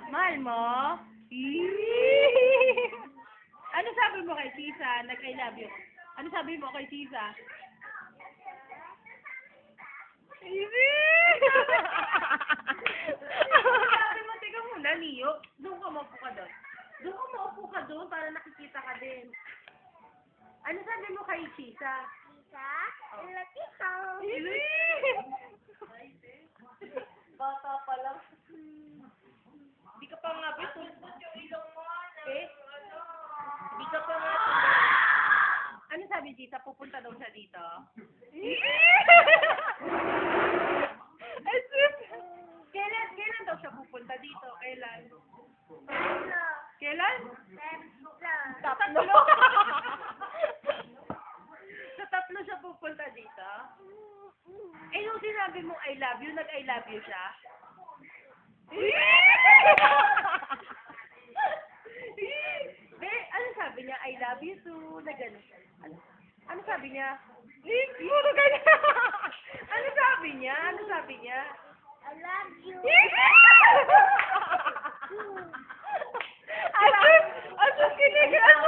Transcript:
Mahal mo? Ano sabi mo kay Tisa? Nag-I love you. Ano sabi mo kay Tisa? Sabi mo, teka muna, Leo. Doon ka maupo ka doon. Doon ka maupo ka doon para nakikita ka din. Ano sabi mo kay Tisa? Tita, laki ka. Bata pa lang. Hindi ka pa nga beto. Eh? Hindi ka pa nga Ano sabi Tita? Pupunta daw siya dito? Kailan daw siya pupunta dito? Kailan? Kailan? Tatlo. Sa tatlo siya pupunta dito? Eh, nung sinabi mong I love you, nag-I love you siya? Ano sabi niya? I love you too. Na gano'n. Ano sabi niya? Puro ganyan. Ano sabi niya? Ano sabi niya? I love you. Asus kinigas